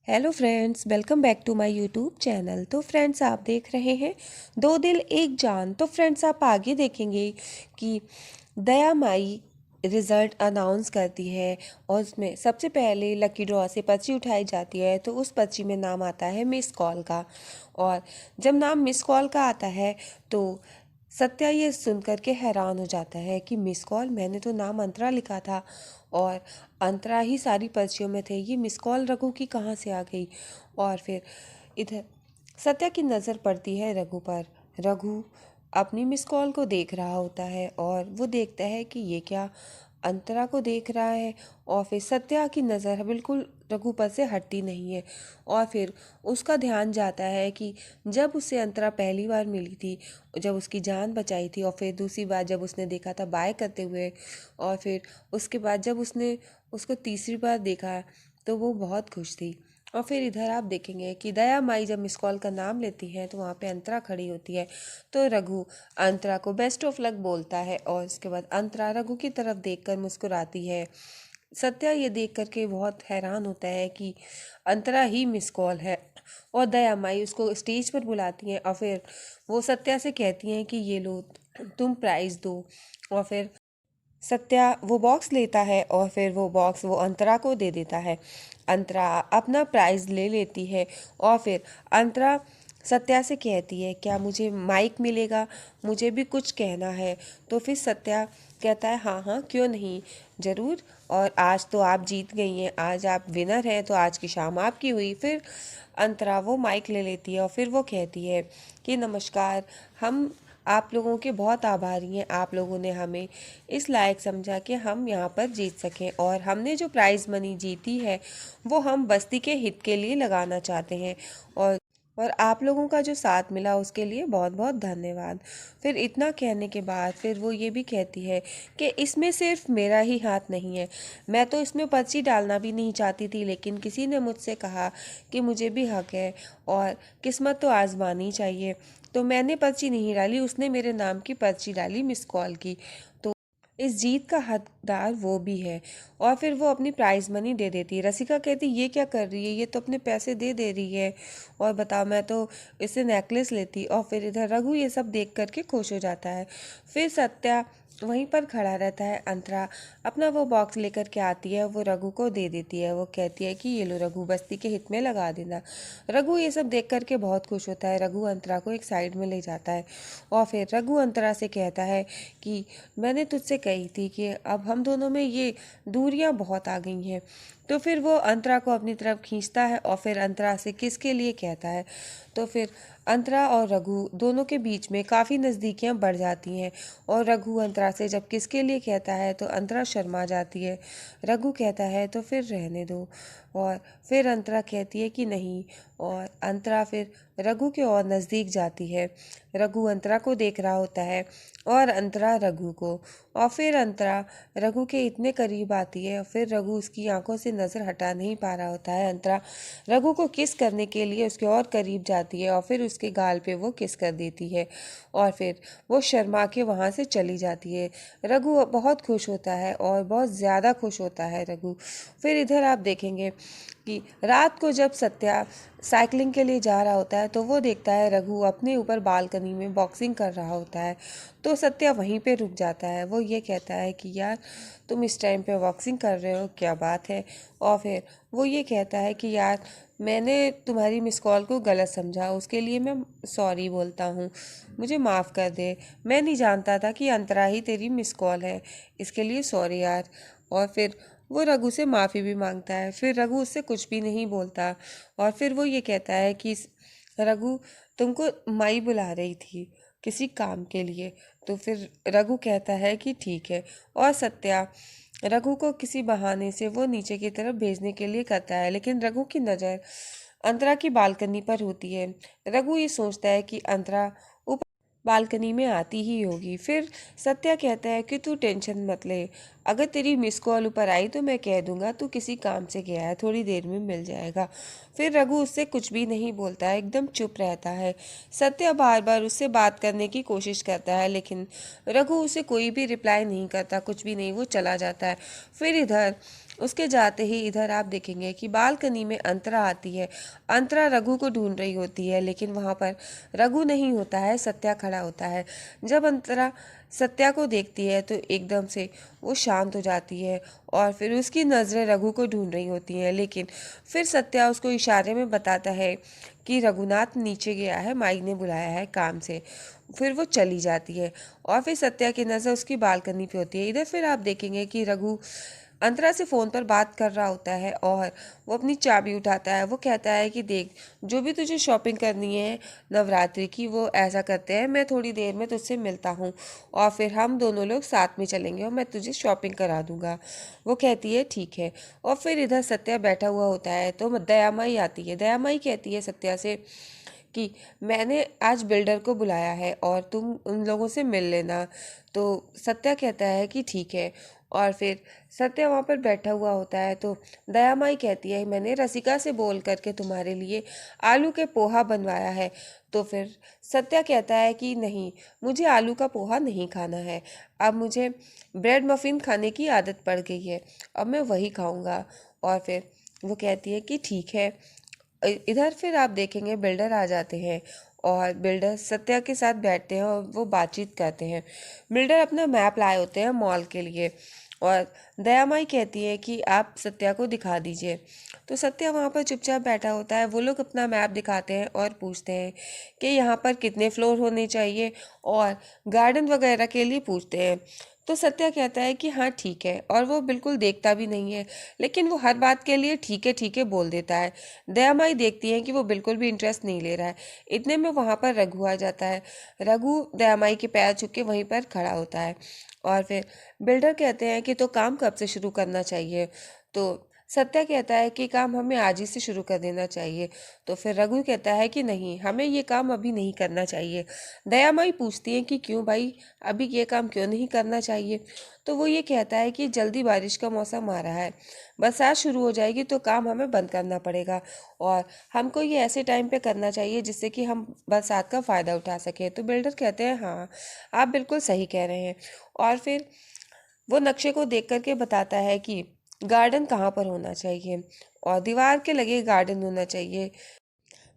Hello friends, welcome back to my YouTube channel. तो friends, आप देख रहे हैं दो दिल एक जान। तो फ्रेंड्स, आप आगे देखेंगे कि दया माई रिज़ल्ट अनाउंस करती है और उसमें सबसे पहले लकी ड्रॉ से पर्ची उठाई जाती है। तो उस पर्ची में नाम आता है मिस कॉल का। और जब नाम मिस कॉल का आता है तो सत्या ये सुन कर के हैरान हो जाता है कि मिस कॉल, मैंने तो नाम अंतरा लिखा था और अंतरा ही सारी पर्चियों में थे। ये मिस कॉल रघु की कहाँ से आ गई। और फिर इधर सत्या की नज़र पड़ती है रघु पर। रघु अपनी मिस कॉल को देख रहा होता है और वो देखता है कि ये क्या, अंतरा को देख रहा है। और फिर सत्या की नज़र बिल्कुल रघु पर से हटती नहीं है। और फिर उसका ध्यान जाता है कि जब उससे अंतरा पहली बार मिली थी, जब उसकी जान बचाई थी, और फिर दूसरी बार जब उसने देखा था बाय करते हुए, और फिर उसके बाद जब उसने उसको तीसरी बार देखा तो वो बहुत खुश थी। और फिर इधर आप देखेंगे कि दया माई जब मिस कॉल का नाम लेती है तो वहाँ पे अंतरा खड़ी होती है। तो रघु अंतरा को बेस्ट ऑफ लक बोलता है और उसके बाद अंतरा रघु की तरफ देखकर मुस्कुराती है। सत्या ये देख करके बहुत हैरान होता है कि अंतरा ही मिस कॉल है। और दया माई उसको स्टेज पर बुलाती हैं और फिर वो सत्या से कहती हैं कि ये लो, तुम प्राइज़ दो। और फिर सत्या वो बॉक्स लेता है और फिर वो बॉक्स वो अंतरा को दे देता है। अंतरा अपना प्राइज़ ले लेती है और फिर अंतरा सत्या से कहती है, क्या मुझे माइक मिलेगा, मुझे भी कुछ कहना है। तो फिर सत्या कहता है, हाँ हाँ क्यों नहीं, ज़रूर। और आज तो आप जीत गई हैं, आज आप विनर हैं, तो आज की शाम आपकी हुई। फिर अंतरा वो माइक ले लेती है और फिर वो कहती है कि नमस्कार, हम आप लोगों के बहुत आभारी हैं। आप लोगों ने हमें इस लायक समझा कि हम यहाँ पर जीत सकें, और हमने जो प्राइज़ मनी जीती है वो हम बस्ती के हित के लिए लगाना चाहते हैं। और और आप लोगों का जो साथ मिला उसके लिए बहुत बहुत धन्यवाद। फिर इतना कहने के बाद फिर वो ये भी कहती है कि इसमें सिर्फ मेरा ही हाथ नहीं है, मैं तो इसमें पर्ची डालना भी नहीं चाहती थी, लेकिन किसी ने मुझसे कहा कि मुझे भी हक है और किस्मत तो आजमानी चाहिए, तो मैंने पर्ची नहीं डाली, उसने मेरे नाम की पर्ची डाली मिस कॉल की। तो इस जीत का हकदार वो भी है। और फिर वो अपनी प्राइज मनी दे देती है। रसिका कहती, ये क्या कर रही है, ये तो अपने पैसे दे दे रही है, और बताओ मैं तो इससे नेकलेस लेती। और फिर इधर रघु ये सब देख करके खुश हो जाता है। फिर सत्या वहीं पर खड़ा रहता है। अंतरा अपना वो बॉक्स लेकर के आती है, वो रघु को दे देती है। वो कहती है कि ये लो रघु, बस्ती के हित में लगा देना। रघु ये सब देख करके बहुत खुश होता है। रघु अंतरा को एक साइड में ले जाता है और फिर रघु अंतरा से कहता है कि मैंने तुझसे कही थी कि अब हम दोनों में ये दूरियां बहुत आ गई हैं। तो फिर वो अंतरा को अपनी तरफ खींचता है और फिर अंतरा से किसके लिए कहता है। तो फिर अंतरा और रघु दोनों के बीच में काफ़ी नज़दीकियां बढ़ जाती हैं। और रघु अंतरा से जब किसके लिए कहता है तो अंतरा शर्मा जाती है। रघु कहता है तो फिर रहने दो, और फिर अंतरा कहती है कि नहीं। और अंतरा फिर रघु के और नज़दीक जाती है। रघु अंतरा को देख रहा होता है और अंतरा रघु को। और फिर अंतरा रघु के इतने करीब आती है और फिर रघु उसकी आंखों से नज़र हटा नहीं पा रहा होता है। अंतरा रघु को किस करने के लिए उसके और करीब जाती है और फिर उसके गाल पे वो किस कर देती है और फिर वो शर्मा के वहाँ से चली जाती है। रघु बहुत खुश होता है और बहुत ज़्यादा खुश होता है रघु। फिर इधर आप देखेंगे कि रात को जब सत्या साइकिलिंग के लिए जा रहा होता है तो वो देखता है रघु अपने ऊपर बालकनी में बॉक्सिंग कर रहा होता है। तो सत्या वहीं पे रुक जाता है। वो ये कहता है कि यार, तुम इस टाइम पे बॉक्सिंग कर रहे हो, क्या बात है। और फिर वो ये कहता है कि यार, मैंने तुम्हारी मिस कॉल को गलत समझा, उसके लिए मैं सॉरी बोलता हूँ, मुझे माफ़ कर दे। मैं नहीं जानता था कि अंतरा ही तेरी मिस कॉल है, इसके लिए सॉरी यार। और फिर वो रघु से माफ़ी भी मांगता है। फिर रघु उससे कुछ भी नहीं बोलता और फिर वो ये कहता है कि रघु, तुमको माई बुला रही थी किसी काम के लिए। तो फिर रघु कहता है कि ठीक है। और सत्या रघु को किसी बहाने से वो नीचे की तरफ भेजने के लिए करता है, लेकिन रघु की नज़र अंतरा की बालकनी पर होती है। रघु ये सोचता है कि अंतरा बालकनी में आती ही होगी। फिर सत्या कहता है कि तू टेंशन मत ले, अगर तेरी मिस कॉल ऊपर आई तो मैं कह दूंगा तू किसी काम से गया है, थोड़ी देर में मिल जाएगा। फिर रघु उससे कुछ भी नहीं बोलता है, एकदम चुप रहता है। सत्या बार बार उससे बात करने की कोशिश करता है, लेकिन रघु उसे कोई भी रिप्लाई नहीं करता, कुछ भी नहीं, वो चला जाता है। फिर इधर उसके जाते ही इधर आप देखेंगे कि बालकनी में अंतरा आती है। अंतरा रघु को ढूंढ रही होती है, लेकिन वहाँ पर रघु नहीं होता है, सत्या खड़ा होता है। जब अंतरा सत्या को देखती है तो एकदम से वो शांत हो जाती है और फिर उसकी नज़रें रघु को ढूंढ रही होती हैं। लेकिन फिर सत्या उसको इशारे में बताता है कि रघुनाथ नीचे गया है, माई ने बुलाया है काम से। फिर वो चली जाती है और फिर सत्या की नज़र उसकी बालकनी पे होती है। इधर फिर आप देखेंगे कि रघु अंतरा से फ़ोन पर बात कर रहा होता है और वो अपनी चाबी उठाता है। वो कहता है कि देख, जो भी तुझे शॉपिंग करनी है नवरात्रि की, वो ऐसा करते हैं, मैं थोड़ी देर में तुझसे मिलता हूँ और फिर हम दोनों लोग साथ में चलेंगे और मैं तुझे शॉपिंग करा दूँगा। वो कहती है ठीक है। और फिर इधर सत्या बैठा हुआ होता है तो दयामाई आती है। दयामाई कहती है सत्या से कि मैंने आज बिल्डर को बुलाया है और तुम उन लोगों से मिल लेना। तो सत्या कहता है कि ठीक है। और फिर सत्या वहाँ पर बैठा हुआ होता है तो दयामाई कहती है मैंने रसिका से बोल करके तुम्हारे लिए आलू के पोहा बनवाया है। तो फिर सत्या कहता है कि नहीं, मुझे आलू का पोहा नहीं खाना है, अब मुझे ब्रेड मफ़िन खाने की आदत पड़ गई है, अब मैं वही खाऊंगा। और फिर वो कहती है कि ठीक है। इधर फिर आप देखेंगे बिल्डर आ जाते हैं और बिल्डर सत्या के साथ बैठते हैं और वो बातचीत करते हैं। बिल्डर अपना मैप लाए होते हैं मॉल के लिए और दयामाई कहती है कि आप सत्या को दिखा दीजिए। तो सत्या वहाँ पर चुपचाप बैठा होता है। वो लोग अपना मैप दिखाते हैं और पूछते हैं कि यहाँ पर कितने फ्लोर होने चाहिए और गार्डन वगैरह के लिए पूछते हैं। तो सत्या कहता है कि हाँ ठीक है, और वो बिल्कुल देखता भी नहीं है, लेकिन वो हर बात के लिए ठीक है बोल देता है। दयामाई देखती है कि वो बिल्कुल भी इंटरेस्ट नहीं ले रहा है। इतने में वहाँ पर रघु आ जाता है। रघु दयामाई के पैर छू के वहीं पर खड़ा होता है और फिर बिल्डर कहते हैं कि तो काम कब से शुरू करना चाहिए। तो सत्या कहता है कि काम हमें आज ही से शुरू कर देना चाहिए। तो फिर रघु कहता है कि नहीं, हमें ये काम अभी नहीं करना चाहिए। दयामाई पूछती है कि क्यों भाई, अभी ये काम क्यों नहीं करना चाहिए। तो वो ये कहता है कि जल्दी बारिश का मौसम आ रहा है, बरसात शुरू हो जाएगी तो काम हमें बंद करना पड़ेगा और हमको ये ऐसे टाइम पे करना चाहिए जिससे कि हम बरसात का फ़ायदा उठा सकें। तो बिल्डर कहते हैं हाँ, आप बिल्कुल सही कह रहे हैं। और फिर वो नक्शे को देख करके बताता है कि गार्डन कहाँ पर होना चाहिए और दीवार के लगे गार्डन होना चाहिए।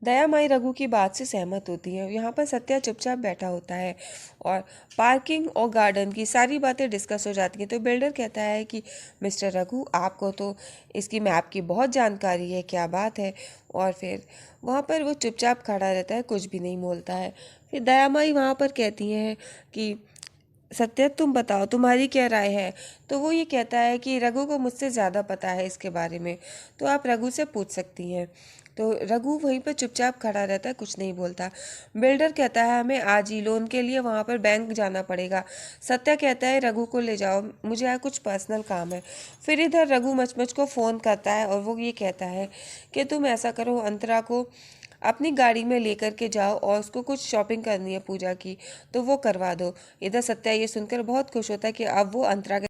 दया माई रघु की बात से सहमत होती है। यहाँ पर सत्या चुपचाप बैठा होता है और पार्किंग और गार्डन की सारी बातें डिस्कस हो जाती हैं। तो बिल्डर कहता है कि मिस्टर रघु, आपको तो इसकी मैप की बहुत जानकारी है, क्या बात है। और फिर वहाँ पर वो चुपचाप खड़ा रहता है, कुछ भी नहीं बोलता है। फिर दया माई वहाँ पर कहती हैं कि सत्या, तुम बताओ तुम्हारी क्या राय है। तो वो ये कहता है कि रघु को मुझसे ज़्यादा पता है इसके बारे में, तो आप रघु से पूछ सकती हैं। तो रघु वहीं पर चुपचाप खड़ा रहता है, कुछ नहीं बोलता। बिल्डर कहता है हमें आज ही लोन के लिए वहाँ पर बैंक जाना पड़ेगा। सत्या कहता है रघु को ले जाओ, मुझे यहाँ कुछ पर्सनल काम है। फिर इधर रघु मचमच को फ़ोन करता है और वो ये कहता है कि तुम ऐसा करो, अंतरा को अपनी गाड़ी में लेकर के जाओ और उसको कुछ शॉपिंग करनी है पूजा की, तो वो करवा दो। इधर सत्या ये सुनकर बहुत खुश होता है कि अब वो अंतरा